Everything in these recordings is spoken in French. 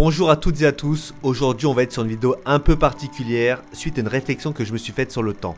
Bonjour à toutes et à tous, aujourd'hui on va être sur une vidéo un peu particulière suite à une réflexion que je me suis faite sur le temps.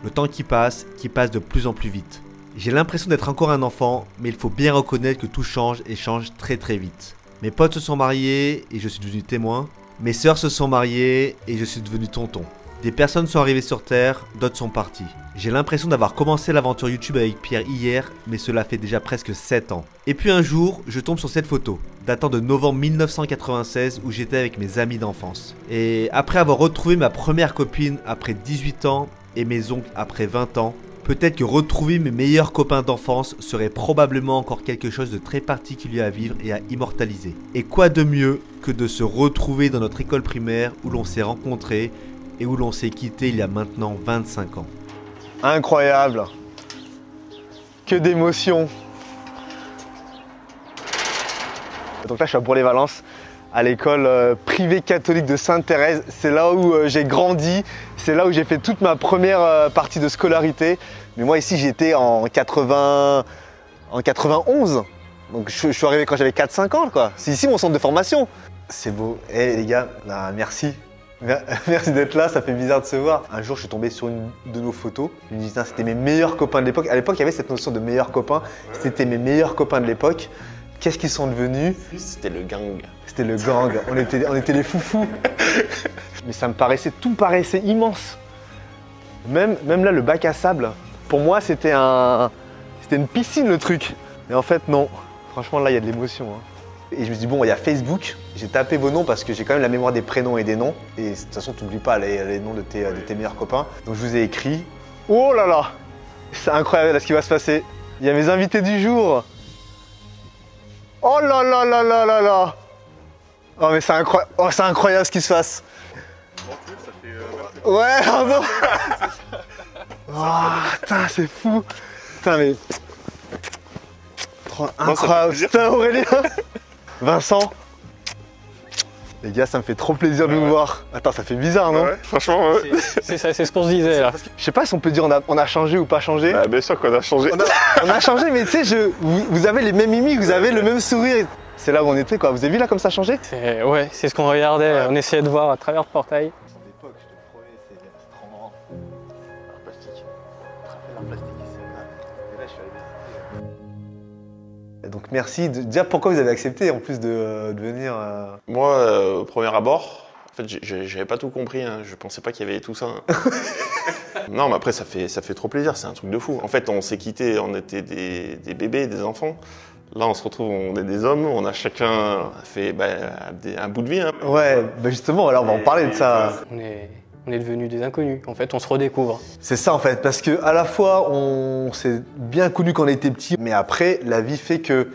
Le temps qui passe de plus en plus vite. J'ai l'impression d'être encore un enfant, mais il faut bien reconnaître que tout change et change très très vite. Mes potes se sont mariés et je suis devenu témoin. Mes sœurs se sont mariées et je suis devenu tonton. Des personnes sont arrivées sur Terre, d'autres sont parties. J'ai l'impression d'avoir commencé l'aventure YouTube avec Pierre hier, mais cela fait déjà presque 7 ans. Et puis un jour, je tombe sur cette photo, datant de novembre 1996 où j'étais avec mes amis d'enfance. Et après avoir retrouvé ma première copine après 18 ans et mes oncles après 20 ans, peut-être que retrouver mes meilleurs copains d'enfance serait probablement encore quelque chose de très particulier à vivre et à immortaliser. Et quoi de mieux que de se retrouver dans notre école primaire où l'on s'est rencontrés et où l'on s'est quitté il y a maintenant 25 ans. Incroyable. Que d'émotions. Donc là, je suis à Bourg-les-Valences, à l'école privée catholique de Sainte-Thérèse. C'est là où j'ai grandi, c'est là où j'ai fait toute ma première partie de scolarité. Mais moi ici, j'étais en 91. Donc je suis arrivé quand j'avais 4-5 ans, quoi. C'est ici mon centre de formation. C'est beau. Eh les gars, bah, merci. Merci d'être là, ça fait bizarre de se voir. Un jour, je suis tombé sur une de nos photos. Je me dis, c'était mes meilleurs copains de l'époque. À l'époque, il y avait cette notion de meilleurs copains. C'était mes meilleurs copains de l'époque. Qu'est-ce qu'ils sont devenus? C'était le gang. C'était le gang. On était les foufous. Mais tout me paraissait immense. Même là, le bac à sable, pour moi, c'était une piscine, le truc. Mais en fait, non. Franchement, là, il y a de l'émotion. Hein. Et je me suis dit, bon, il y a Facebook. J'ai tapé vos noms parce que j'ai quand même la mémoire des prénoms et des noms. Et de toute façon, tu n'oublies pas les noms de tes meilleurs copains. Donc, je vous ai écrit. Oh là là! C'est incroyable là, ce qui va se passer. Il y a mes invités du jour. Oh là là là là là là! Oh, mais c'est incroyable ce qui se passe. Ouais, pardon! Oh, putain, c'est fou! Putain, mais. Oh, incroyable! Putain, Aurélien! Vincent, les gars, ça me fait trop plaisir de vous voir. Attends, ça fait bizarre, non? Ouais, franchement, ouais. C'est ça, c'est ce qu'on se disait là. Je sais pas si on peut dire on a changé ou pas changé. Ah, bien sûr qu'on a changé. On a changé, mais tu sais, vous avez les mêmes mimiques, vous avez le même sourire. C'est là où on était, quoi. Vous avez vu là comme ça changé? Ouais, c'est ce qu'on regardait, on essayait de voir à travers le portail. Son époque, je te promets, c'est trop marrant. L'art plastique. L'art plastique ici. Et là, je suis arrivé. Donc merci. Déjà, pourquoi vous avez accepté en plus de venir Moi, au premier abord, en fait, j'avais pas tout compris. Hein. Je pensais pas qu'il y avait tout ça. Hein. Non, mais après, ça fait trop plaisir. C'est un truc de fou. En fait, on s'est quittés, on était des bébés, des enfants. Là, on se retrouve, on est des hommes. On a chacun fait un bout de vie. Hein. Ouais, bah justement, alors on va en parler de ça. On est devenus des inconnus. En fait, on se redécouvre. C'est ça en fait, parce que à la fois on s'est bien connus quand on était petits, mais après la vie fait que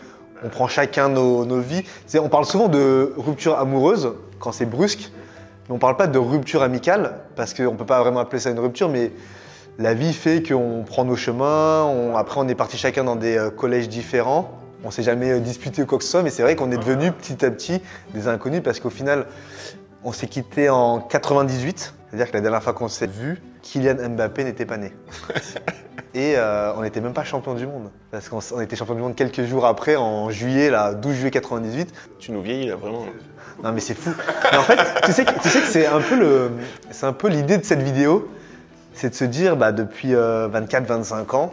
on prend chacun nos vies. On parle souvent de rupture amoureuse quand c'est brusque, mais on parle pas de rupture amicale parce qu'on peut pas vraiment appeler ça une rupture, mais la vie fait qu'on prend nos chemins. Après on est partis chacun dans des collèges différents. On s'est jamais disputé ou quoi que ce soit, mais c'est vrai qu'on est devenus petit à petit des inconnus parce qu'au final on s'est quittés en 98. C'est-à-dire que la dernière fois qu'on s'est vu, Kylian Mbappé n'était pas né. Et on n'était même pas champion du monde. Parce qu'on était champion du monde quelques jours après, en juillet, là, 12 juillet 98. Tu nous vieillis là, vraiment. Non mais c'est fou. Mais en fait, tu sais que c'est un peu l'idée de cette vidéo, c'est de se dire, bah, depuis 24-25 ans,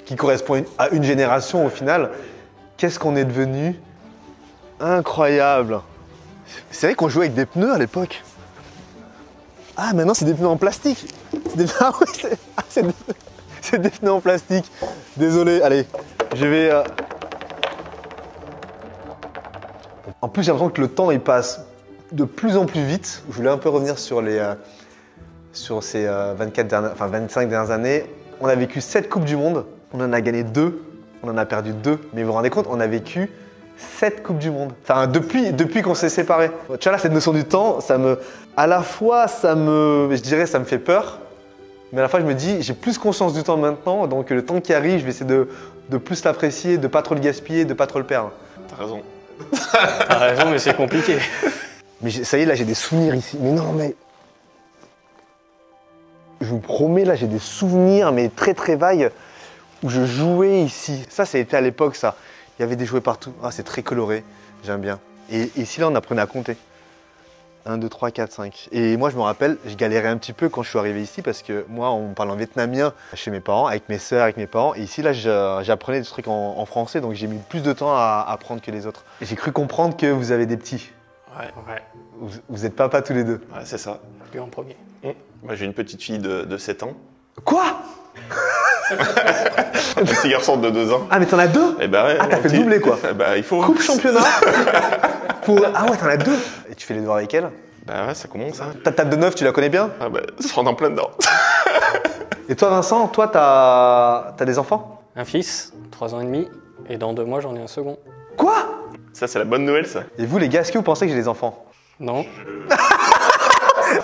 qui correspond à une génération au final, qu'est-ce qu'on est devenu? Incroyable. C'est vrai qu'on jouait avec des pneus à l'époque. Ah, maintenant c'est des pneus en plastique. C'est des pneus en plastique. Désolé, allez, je vais. En plus, j'ai l'impression que le temps il passe de plus en plus vite. Je voulais un peu revenir sur ces 25 dernières années. On a vécu 7 Coupes du Monde. On en a gagné 2. On en a perdu 2. Mais vous vous rendez compte, on a vécu 7 Coupes du Monde. Enfin, depuis qu'on s'est séparés. Tu vois là, cette notion du temps, à la fois, je dirais, ça me fait peur. Mais à la fois, je me dis, j'ai plus conscience du temps maintenant. Donc, le temps qui arrive, je vais essayer de plus l'apprécier, de pas trop le gaspiller, de pas trop le perdre. T'as raison. T'as raison, mais c'est compliqué. Mais ça y est, là, j'ai des souvenirs ici. Mais non, mais. Je vous promets, là, j'ai des souvenirs, mais très très vagues, où je jouais ici. Ça a été à l'époque, ça. Il y avait des jouets partout. Ah, c'est très coloré. J'aime bien. Et ici, là, on apprenait à compter. 1, 2, 3, 4, 5. Et moi, je me rappelle, je galérais un petit peu quand je suis arrivé ici parce que moi, on parle en vietnamien chez mes parents, avec mes sœurs, avec mes parents. Et ici, là, j'apprenais des trucs en français, donc j'ai mis plus de temps à apprendre que les autres. Et j'ai cru comprendre que vous avez des petits. Ouais, Vous êtes papa tous les deux. ouais, c'est ça. Lui en premier. Moi, j'ai une petite fille de 7 ans, Quoi? un petit garçon de 2 ans. Ah, mais t'en as deux? Et bah ouais, Ah, t'as mon fait le petit- doublé, quoi. Bah, il faut. Coupe championnat Ah ouais, t'en as deux. Et tu fais les devoirs avec elle? Bah ouais, ça commence, hein. Ta table de 9, tu la connais bien? Ah bah, ça rentre en plein dedans. Et toi, Vincent, toi, t'as des enfants? Un fils, 3 ans et demi, et dans 2 mois, j'en ai un second. Quoi? Ça, c'est la bonne nouvelle, ça. Et vous, les gars, est-ce que vous pensez que j'ai des enfants? Non?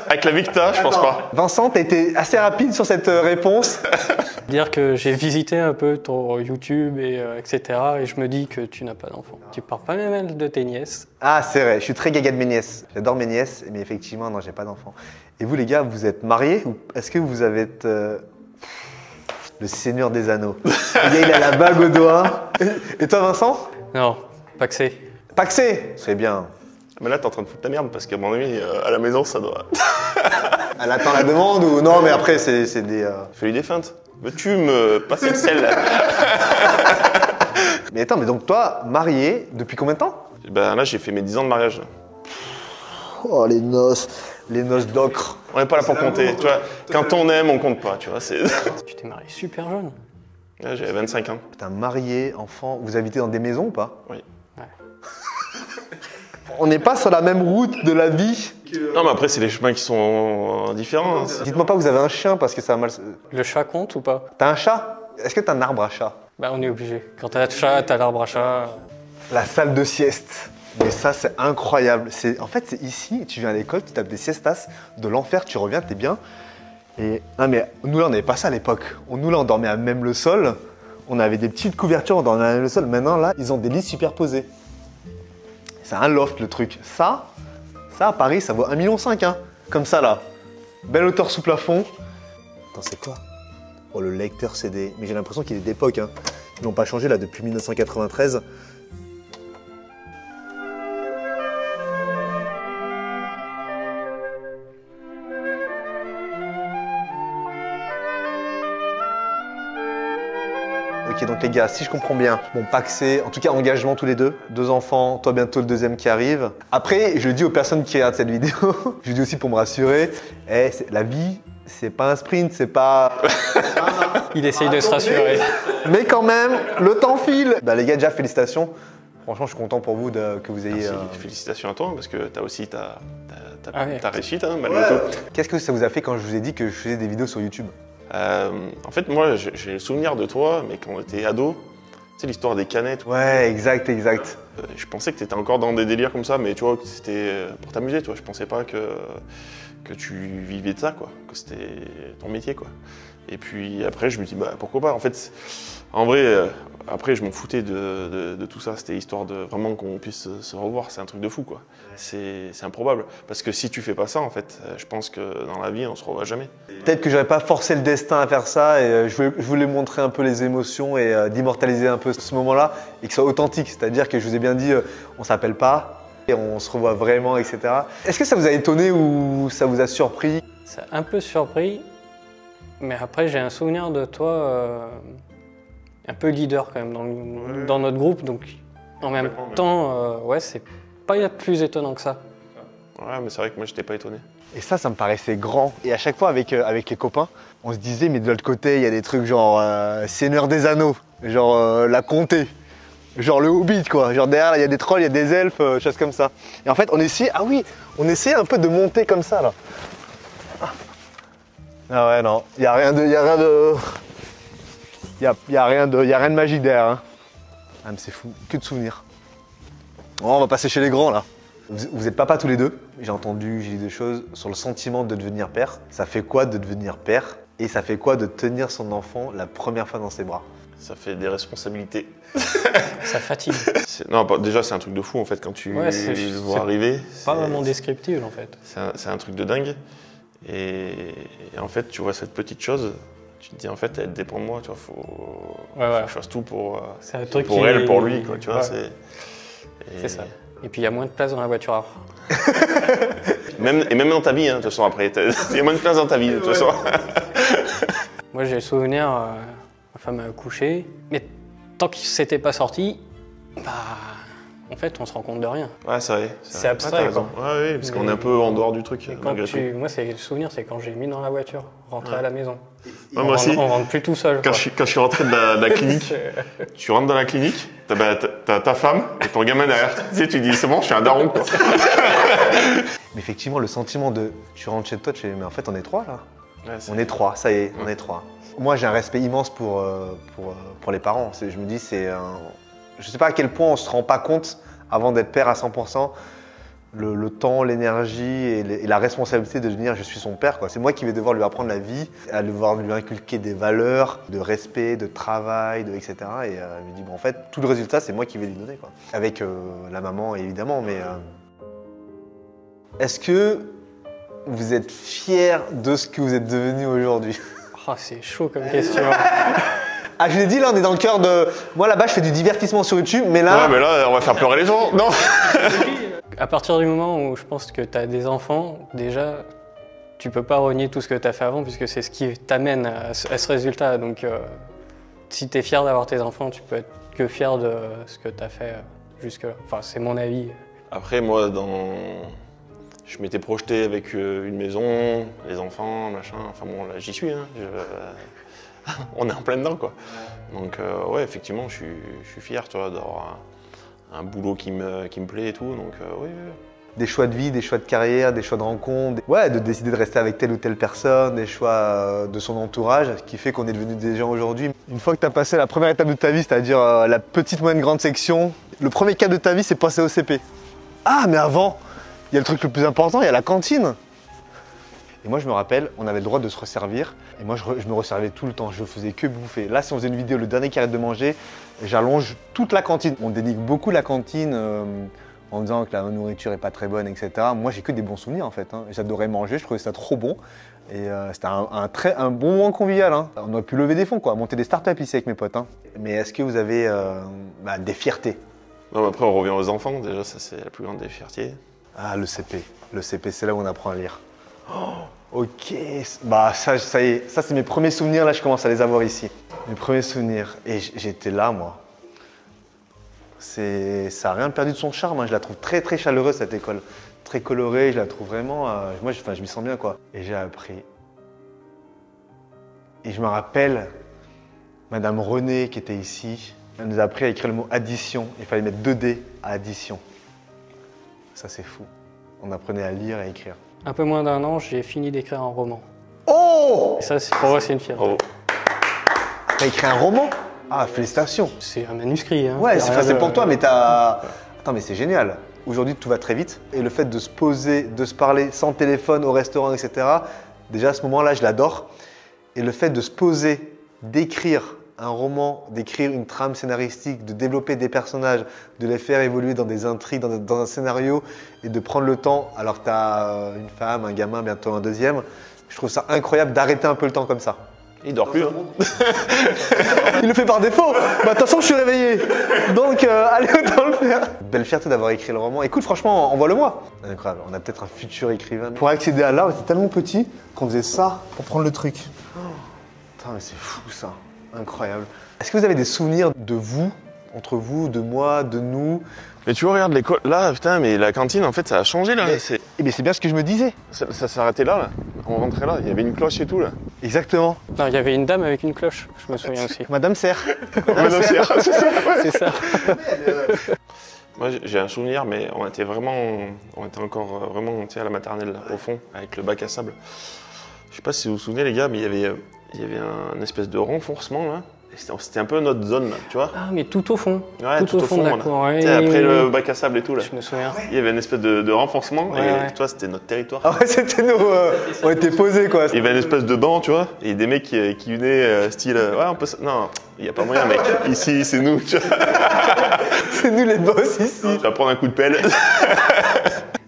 Avec la Victa, je pense pas. Vincent, t'as été assez rapide sur cette réponse. Dire que j'ai visité un peu ton YouTube, etc. Et je me dis que tu n'as pas d'enfant. Tu parles pas même de tes nièces. Ah, c'est vrai, je suis très gaga de mes nièces. J'adore mes nièces, mais effectivement, non, j'ai pas d'enfants. Et vous, les gars, vous êtes mariés ou est-ce que vous avez le Seigneur des Anneaux? Le gars, il a la bague au doigt. Et toi, Vincent? Non, paxé. Paxé? C'est bien. Mais là, t'es en train de foutre ta merde parce qu'à mon avis, à la maison, ça doit. Elle attend la demande ou non? Mais après, c'est des. Fais-lui des feintes. Veux-tu me passer le sel là? Mais attends, mais donc toi, marié depuis combien de temps? Ben là, j'ai fait mes 10 ans de mariage. Là. Oh, les noces d'ocre. On n'est pas là pour compter. Tu vois, quand on aime, on compte pas. Tu vois, c'est. Tu t'es marié super jeune. Là, j'avais 25 ans. Putain, marié, enfant, vous habitez dans des maisons ou pas? Oui. On n'est pas sur la même route de la vie. Non, mais après, c'est les chemins qui sont différents. Hein. Dites-moi pas que vous avez un chien parce que ça a mal. Le chat compte ou pas? T'as un chat? Est-ce que t'as un arbre à chat? Bah on est obligé. Quand t'as le chat, t'as l'arbre à chat. La salle de sieste. Mais ça, c'est incroyable. En fait, c'est ici, tu viens à l'école, tu tapes des siestas de l'enfer, tu reviens, t'es bien. Et non, mais nous là, on n'avait pas ça à l'époque. Nous là, on dormait à même le sol. On avait des petites couvertures, on dormait à même le sol. Maintenant, là, ils ont des lits superposés. C'est un loft, le truc. Ça à Paris, ça vaut 1,5 million, hein. Comme ça, là. Belle hauteur sous plafond. Attends, c'est quoi? Oh, le lecteur CD. Mais j'ai l'impression qu'il est d'époque, hein. Ils l'ont pas changé, là, depuis 1993. Ok, donc les gars, si je comprends bien, bon, paxé, en tout cas engagement tous les deux, 2 enfants, toi bientôt le deuxième qui arrive. Après, je le dis aux personnes qui regardent cette vidéo, je le dis aussi pour me rassurer, la vie, c'est pas un sprint, c'est pas... Il essaye de se rassurer. Mais quand même, le temps file. Bah les gars, déjà félicitations. Franchement, je suis content pour vous que vous ayez... Merci. Félicitations à toi parce que t'as aussi ta réussite, hein, malgré Ouais. tout. Qu'est-ce que ça vous a fait quand je vous ai dit que je faisais des vidéos sur YouTube? En fait, moi, j'ai le souvenir de toi, mais quand on était ado, tu sais, l'histoire des canettes. Ouais, exact. Je pensais que tu étais encore dans des délires comme ça, mais tu vois, que c'était pour t'amuser, tu vois. Je pensais pas que tu vivais de ça, quoi, que c'était ton métier, quoi. Et puis après, je me dis, bah pourquoi pas. En fait, en vrai, après, je m'en foutais de tout ça. C'était histoire de vraiment qu'on puisse se revoir. C'est un truc de fou, quoi. C'est improbable. Parce que si tu fais pas ça, en fait, je pense que dans la vie, on se revoit jamais. Peut-être que j'aurais pas forcé le destin à faire ça et je voulais montrer un peu les émotions et d'immortaliser un peu ce moment-là et que ce soit authentique. C'est-à-dire que je vous ai bien dit, on s'appelle pas et on se revoit vraiment, etc. Est-ce que ça vous a étonné ou ça vous a surpris? Ça a un peu surpris, mais après j'ai un souvenir de toi un peu leader quand même dans notre groupe, donc en même temps, ouais, c'est pas plus étonnant que ça. Ouais, mais c'est vrai que moi, j'étais pas étonné. Et ça me paraissait grand. Et à chaque fois, avec les copains, on se disait, mais de l'autre côté, il y a des trucs genre Seigneur des Anneaux, genre la Comté, genre le Hobbit, quoi. Genre derrière, il y a des trolls, il y a des elfes, choses comme ça. Et en fait, on essayait un peu de monter comme ça, là. Ah ouais, non, il n'y a rien de... Il y a rien de magique derrière. Hein. Ah, mais c'est fou, que de souvenirs. Oh, on va passer chez les grands, là. Vous êtes papa tous les deux. J'ai dit des choses sur le sentiment de devenir père. Ça fait quoi de devenir père? Et ça fait quoi de tenir son enfant la première fois dans ses bras? Ça fait des responsabilités. Ça fatigue. Non, déjà, c'est un truc de fou, en fait, quand tu le vois arriver. Pas vraiment descriptible, en fait. C'est un truc de dingue. Et en fait, tu vois cette petite chose, tu te dis, en fait, elle dépend de moi, tu vois, faut que je fasse tout pour elle, pour lui, quoi, tu vois. C'est ça. Et puis, il y a moins de place dans la voiture. Et même dans ta vie, hein, de toute façon, après. Il y a moins de place dans ta vie, de toute façon. Moi, j'ai le souvenir, ma femme a accouché, mais tant qu'il s'était pas sorti, bah, en fait, on se rend compte de rien. Ouais, c'est vrai. C'est abstrait, t'as raison. quoi. Ouais, oui, parce qu'on est un peu en dehors du truc. Malgré tout. Moi, le souvenir, c'est quand j'ai mis dans la voiture, rentrer à la maison. Ouais, moi aussi. On rentre plus tout seul. Quand je suis rentré de la clinique, tu rentres dans la clinique, t'as ta femme et ton gamin derrière. Tu sais, tu dis, c'est bon, je suis un daron, quoi. Mais effectivement, le sentiment de tu rentres chez toi, tu fais, mais en fait, on est trois là. Ouais, On est trois, ça y est, on est trois. Moi, j'ai un respect immense pour les parents. Je me dis, je sais pas à quel point on se rend pas compte avant d'être père à 100%, le temps, l'énergie et la responsabilité de devenir je suis son père, quoi. C'est moi qui vais devoir lui apprendre la vie, à devoir lui inculquer des valeurs de respect, de travail, etc. Et je me dis, bon, en fait, tout le résultat, c'est moi qui vais lui donner, quoi. Avec la maman, évidemment, mais est-ce que vous êtes fier de ce que vous êtes devenu aujourd'hui? Oh, c'est chaud comme question. Ah, je l'ai dit, là, on est dans le cœur de... Moi, là-bas, je fais du divertissement sur YouTube, mais là... Ouais, mais là, on va faire pleurer les gens. Non. À partir du moment où je pense que tu as des enfants, déjà, tu peux pas renier tout ce que tu as fait avant, puisque c'est ce qui t'amène à ce résultat. Donc, si tu es fier d'avoir tes enfants, tu peux être que fier de ce que tu as fait jusque-là. Enfin, c'est mon avis. Après, moi, je m'étais projeté avec une maison, les enfants, machin. Enfin bon, là, j'y suis. Hein. On est en plein dedans, quoi. Donc, ouais, effectivement, je suis fier, tu vois, d'avoir un boulot qui me plaît et tout. Donc, oui. Des choix de vie, des choix de carrière, des choix de rencontre. Ouais, de décider de rester avec telle ou telle personne, des choix de son entourage, qui fait qu'on est devenus des gens aujourd'hui. Une fois que tu as passé la première étape de ta vie, c'est-à-dire la petite, moyenne, grande section, le premier cap de ta vie, c'est passer au CP. Ah, mais avant, il y a le truc le plus important, il y a la cantine. Et moi, je me rappelle, on avait le droit de se resservir. Et moi, je me resservais tout le temps. Je faisais que bouffer. Là, si on faisait une vidéo, le dernier qui arrête de manger, j'allonge toute la cantine. On dénigre beaucoup la cantine en disant que la nourriture n'est pas très bonne, etc. Moi, j'ai que des bons souvenirs, en fait. Hein. J'adorais manger, je trouvais ça trop bon. Et c'était un bon moment convivial. Hein. On aurait pu lever des fonds, quoi, monter des startups ici avec mes potes. Hein. Mais est-ce que vous avez des fiertés? Non, mais après, on revient aux enfants. Déjà, ça, c'est la plus grande des fiertés. Ah, le CP. Le CP, c'est là où on apprend à lire. Oh, ok, bah ça y est, ça c'est mes premiers souvenirs, là je commence à les avoir ici. Mes premiers souvenirs, et j'étais là moi. Ça n'a rien perdu de son charme, hein. Je la trouve très très chaleureuse cette école. Très colorée, je la trouve vraiment, moi je m'y sens bien, quoi. Et j'ai appris. Et je me rappelle, Madame René qui était ici, elle nous a appris à écrire le mot addition. Il fallait mettre 2D à addition. Ça c'est fou. On apprenait à lire et à écrire. Un peu moins d'1 an, j'ai fini d'écrire un roman. Oh! Et ça, pour moi, c'est une fierté. Bravo. T'as écrit un roman? Ah, félicitations! C'est un manuscrit. Hein. Ouais, c'est facile pour toi, mais t'as... Attends, mais c'est génial. Aujourd'hui, tout va très vite. Et le fait de se poser, de se parler sans téléphone au restaurant, etc., déjà à ce moment-là, je l'adore. Et le fait de se poser, d'écrire un roman, d'écrire une trame scénaristique, de développer des personnages, de les faire évoluer dans des intrigues, dans un scénario, et de prendre le temps, alors que tu as une femme, un gamin, bientôt un deuxième, je trouve ça incroyable d'arrêter un peu le temps comme ça. Il dort plus. Hein. Il le fait par défaut. Bah, de toute façon, je suis réveillé. Donc, allez, autant le faire. Belle fierté d'avoir écrit le roman. Écoute, franchement, envoie-le-moi. Incroyable. On a peut-être un futur écrivain. Pour accéder à l'art, on était tellement petit qu'on faisait ça pour prendre le truc. Putain, mais c'est fou ça. Incroyable. Est-ce que vous avez des souvenirs de vous, entre vous, de moi, de nous? Mais tu vois, regarde l'école. Là, putain, mais la cantine, en fait, ça a changé là. Mais c'est bien ce que je me disais. Ça s'arrêtait là. On rentrait là. Il y avait une cloche et tout là. Exactement. Non, il y avait une dame avec une cloche, je me souviens aussi. Madame Serre. Madame Serre, c'est ça. C'est ça. Moi, j'ai un souvenir, mais on était encore vraiment à la maternelle, là, au fond, avec le bac à sable. Je sais pas si vous vous souvenez, les gars, mais il y avait un espèce de renforcement là. C'était un peu notre zone, là, tu vois. Ah, mais tout au fond. Ouais, tout au fond de la cour. Ouais, après le bac à sable et tout là. Je me souviens. Il y avait une espèce de renforcement Ouais, et ouais. toi, c'était notre territoire. Ah ouais, c'était nous. On était posés quoi. Il y avait une espèce de banc, tu vois, et des mecs qui venaient style ouais, on peut. Non, il n'y a pas moyen, mec. Ici, c'est nous, tu vois. C'est nous les boss ici. Tu vas prendre un coup de pelle.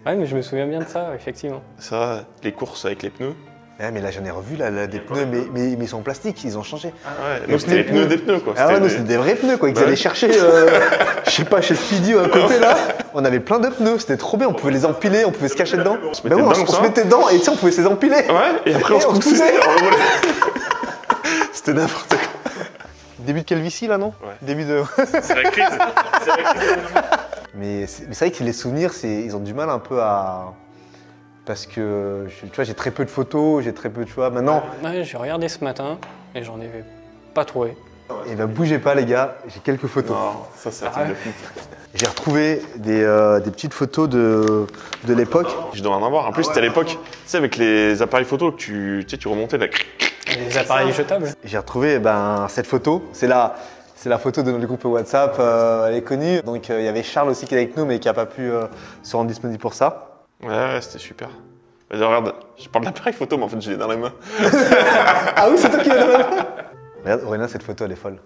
Ouais, mais je me souviens bien de ça, effectivement. Ça, les courses avec les pneus. Ouais, mais là j'en ai revu là, des pneus, mais ils sont en plastique, ils ont changé. Ah ouais, nous c'était les pneus des pneus quoi. Ah ouais, nous c'était des vrais pneus quoi, qu'ils allaient chercher sais pas, chez Speedy ou à côté là, on avait plein de pneus, c'était trop bien, on pouvait les empiler, on pouvait se cacher dedans. On se mettait dedans, on se mettait dedans et tu sais, on pouvait se les empiler. Ouais, et après on se poussait. C'était n'importe quoi. Début de calvitie là, non? Ouais. Début de. C'est la crise. C'est la crise. Mais c'est vrai que les souvenirs, ils ont du mal un peu à. Parce que tu vois, j'ai très peu de photos, j'ai très peu de choix. Maintenant, Ouais, j'ai regardé ce matin et j'en ai pas trouvé. et ben bougez pas les gars, j'ai quelques photos. Non, ça c'est un truc de fou. J'ai retrouvé des petites photos de l'époque. Je dois en avoir. En plus, c'était à l'époque, tu sais, avec les appareils photo que tu remontais là. Les appareils jetables. J'ai retrouvé cette photo. C'est la photo de notre groupe WhatsApp, elle est connue. Donc il y avait Charles aussi qui est avec nous, mais qui n'a pas pu se rendre disponible pour ça. Ouais, c'était super. Mais regarde, je parle d'appareil photo, mais en fait, je l'ai dans les mains. Ah oui, c'est toi qui l'as dans la main. Regarde, Aurélien, cette photo, elle est folle.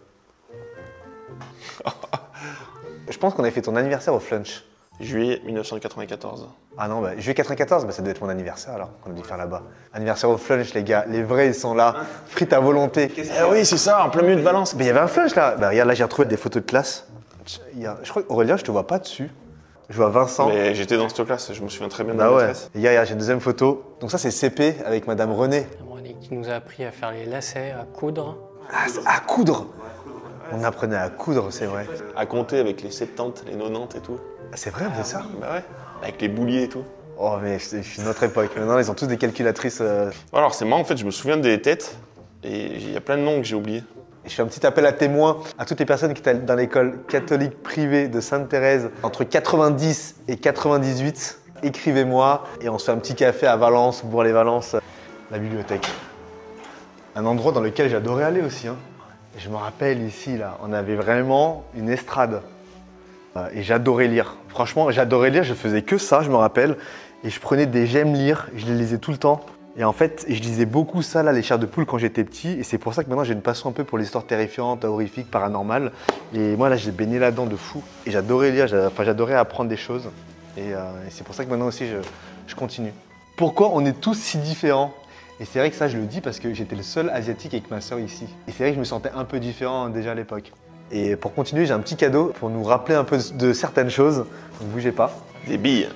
Je pense qu'on avait fait ton anniversaire au Flunch. Juillet 1994. Ah non, juillet 94, ça devait être mon anniversaire alors, qu'on a dû faire là-bas. Anniversaire au Flunch, les gars, les vrais, ils sont là. Frites à volonté. Oui, c'est ça, en plein milieu de Valence. Mais il y avait un Flunch là. Regarde, là, j'ai retrouvé des photos de classe. Je crois qu'Aurélien, je te vois pas dessus. Je vois Vincent. Mais j'étais dans cette classe, je me souviens très bien de Bah la ouais. maîtresse. Et regarde, j'ai une deuxième photo. Donc ça, c'est CP avec Madame Renée. Qui nous a appris à faire les lacets, à coudre. Ah, à coudre. On apprenait à coudre, c'est vrai. À compter avec les 70, les 90 et tout. Ah, c'est vrai, on faisait ça. Bah ouais. Avec les bouliers et tout. Oh, mais c'est une autre époque. Maintenant, ils ont tous des calculatrices. Alors c'est marrant, en fait, je me souviens des têtes. Et il y a plein de noms que j'ai oubliés. Je fais un petit appel à témoins à toutes les personnes qui étaient dans l'école catholique privée de Sainte-Thérèse entre 90 et 98. Écrivez-moi et on se fait un petit café à Valence, Bourg-les-Valences, la bibliothèque. Un endroit dans lequel j'adorais aller aussi. Et je me rappelle ici, là, on avait vraiment une estrade. Et j'adorais lire. Franchement, j'adorais lire, je faisais que ça, je me rappelle. Et je prenais des j'aime lire, je les lisais tout le temps. Et en fait, je lisais beaucoup ça, là, les chairs de poule quand j'étais petit. Et c'est pour ça que maintenant j'ai une passion un peu pour les histoires terrifiantes, horrifiques, paranormales. Et moi, là, j'ai baigné là-dedans de fou. Et j'adorais lire, j'adorais apprendre des choses. Et c'est pour ça que maintenant aussi, je continue. Pourquoi on est tous si différents? Et c'est vrai que ça, je le dis parce que j'étais le seul asiatique avec ma soeur ici. Et c'est vrai que je me sentais un peu différent déjà à l'époque. Et pour continuer, j'ai un petit cadeau pour nous rappeler un peu de certaines choses. Donc bougez pas. Des billes.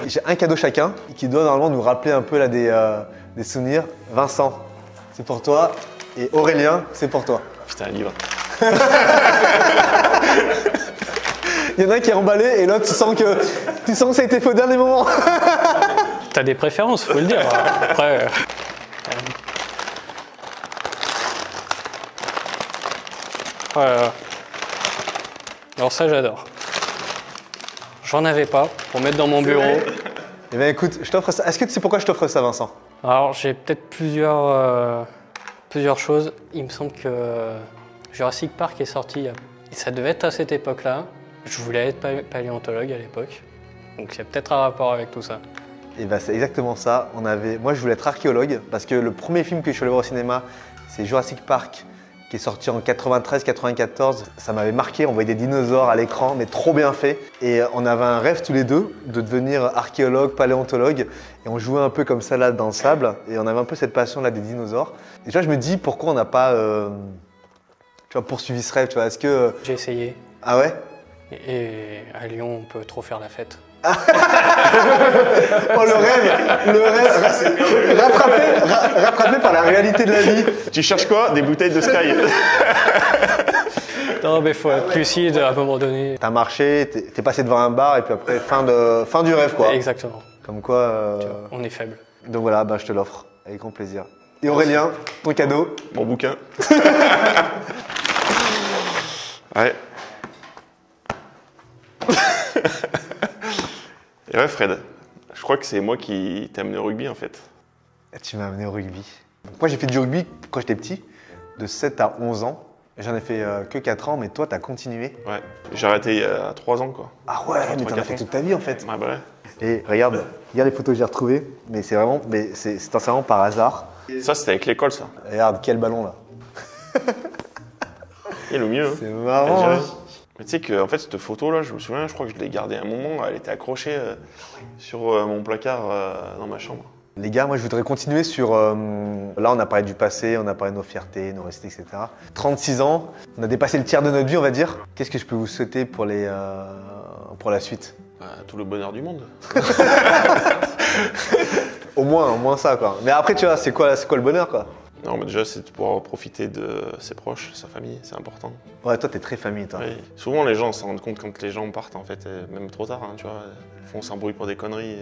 J'ai un cadeau chacun qui doit normalement nous rappeler un peu là des souvenirs. Vincent, c'est pour toi. Et Aurélien, c'est pour toi. Putain, un livre. Il y en a un qui est emballé et l'autre, tu sens que ça a été fait au dernier moment. T'as des préférences, faut le dire. Après. Voilà. Alors ça, j'adore. J'en avais pas pour mettre dans mon bureau. Eh bien écoute, je t'offre ça. Est-ce que tu sais pourquoi je t'offre ça, Vincent? Alors j'ai peut-être plusieurs choses. Il me semble que Jurassic Park est sorti, et ça devait être à cette époque-là. Je voulais être paléontologue à l'époque, donc c'est peut-être un rapport avec tout ça. Et bah c'est exactement ça. Moi je voulais être archéologue parce que le premier film que je suis allé voir au cinéma, c'est Jurassic Park, qui est sorti en 93-94. Ça m'avait marqué, on voyait des dinosaures à l'écran, mais trop bien fait. Et on avait un rêve tous les deux de devenir archéologue, paléontologue. Et on jouait un peu comme ça là dans le sable. Et on avait un peu cette passion là des dinosaures. Et tu vois, je me dis pourquoi on n'a pas poursuivi ce rêve, tu vois. Est-ce que. J'ai essayé, Ah ouais? et à Lyon on peut trop faire la fête. Oh le rêve rattrapé par la réalité de la vie. Tu cherches quoi? Des bouteilles de Sky. Non mais faut être lucide à un moment donné. T'as marché, t'es passé devant un bar et puis après fin du rêve quoi. Exactement. Comme quoi. Tu vois, on est faible. Donc voilà, je te l'offre avec grand plaisir. Et Aurélien, ton cadeau. Mon bouquin. Ouais. Et ouais, Fred, je crois que c'est moi qui t'ai amené au rugby en fait. Tu m'as amené au rugby. Moi j'ai fait du rugby quand j'étais petit, de 7 à 11 ans. J'en ai fait que 4 ans, mais toi t'as continué. Ouais, j'ai arrêté il y a 3 ans quoi. Ah ouais, mais t'en as fait toute ta vie en fait. Ouais, bah ouais. Et regarde les photos que j'ai retrouvées, mais c'est sincèrement par hasard. Ça c'était avec l'école ça. Regarde quel ballon là. Il est le mieux. Hein. C'est marrant. Hein. Mais tu sais que en fait cette photo là, je me souviens, je crois que je l'ai gardée un moment, elle était accrochée sur mon placard dans ma chambre. Les gars, moi je voudrais continuer sur... là on a parlé du passé, on a parlé de nos fiertés, nos réussites, etc. 36 ans, on a dépassé le tiers de notre vie on va dire. Qu'est-ce que je peux vous souhaiter pour la suite? Tout le bonheur du monde. Au moins ça quoi. Mais après tu vois, c'est quoi le bonheur quoi? Non, mais déjà, c'est de pouvoir profiter de ses proches, sa famille, c'est important. Ouais, toi, t'es très famille, toi. Oui. Souvent, les gens s'en rendent compte quand les gens partent, en fait, et même trop tard, hein, tu vois. On s'embrouille pour des conneries.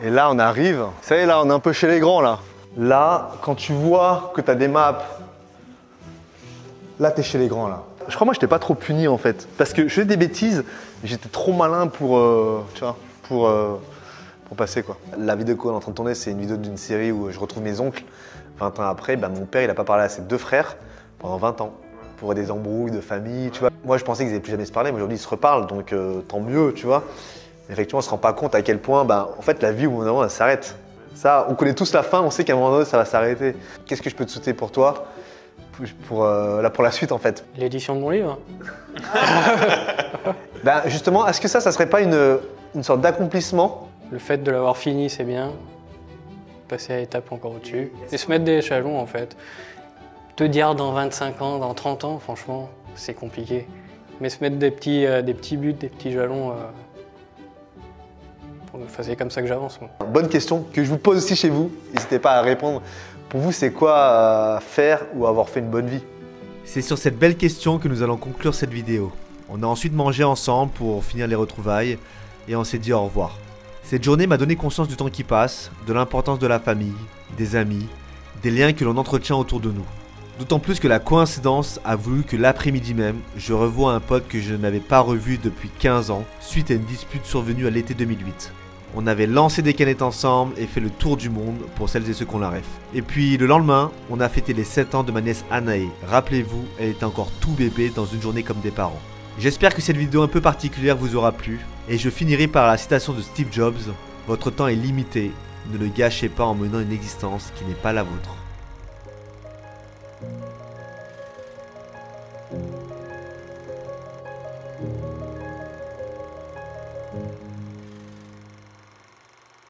Et là, on arrive. Ça y est, là, on est un peu chez les grands, là. Là, quand tu vois que t'as des maps, là, t'es chez les grands, là. Je crois, moi, je t'ai pas trop puni, en fait. Parce que je faisais des bêtises, mais j'étais trop malin pour, tu vois, pour passer, quoi. La vidéo qu'on est en train de tourner, c'est une vidéo d'une série où je retrouve mes oncles. 20 ans après, mon père, il n'a pas parlé à ses 2 frères pendant 20 ans. Pour des embrouilles de famille, tu vois. Moi, je pensais qu'ils n'allaient plus jamais se parler, mais aujourd'hui, ils se reparlent, donc tant mieux, tu vois. Mais effectivement, on se rend pas compte à quel point, en fait, la vie, au bout d'un moment, elle s'arrête. Ça, on connaît tous la fin, on sait qu'à un moment donné, ça va s'arrêter. Qu'est-ce que je peux te souhaiter pour toi, pour la suite, en fait? L'édition de mon livre. Justement, est-ce que ça serait pas une sorte d'accomplissement? Le fait de l'avoir fini, c'est bien. Passer à l'étape encore au-dessus. Et se mettre des jalons, en fait. Te dire dans 25 ans, dans 30 ans, franchement, c'est compliqué. Mais se mettre des petits buts, des petits jalons, c'est comme ça que j'avance. Bonne question que je vous pose aussi chez vous. N'hésitez pas à répondre. Pour vous, c'est quoi faire ou avoir fait une bonne vie? C'est sur cette belle question que nous allons conclure cette vidéo. On a ensuite mangé ensemble pour finir les retrouvailles et on s'est dit au revoir. Cette journée m'a donné conscience du temps qui passe, de l'importance de la famille, des amis, des liens que l'on entretient autour de nous. D'autant plus que la coïncidence a voulu que l'après-midi même, je revois un pote que je n'avais pas revu depuis 15 ans suite à une dispute survenue à l'été 2008. On avait lancé des canettes ensemble et fait le tour du monde pour celles et ceux qu'on la ref. Et puis le lendemain, on a fêté les 7 ans de ma nièce Anaé. Rappelez-vous, elle était encore tout bébé dans une journée comme des parents. J'espère que cette vidéo un peu particulière vous aura plu et je finirai par la citation de Steve Jobs. Votre temps est limité, ne le gâchez pas en menant une existence qui n'est pas la vôtre.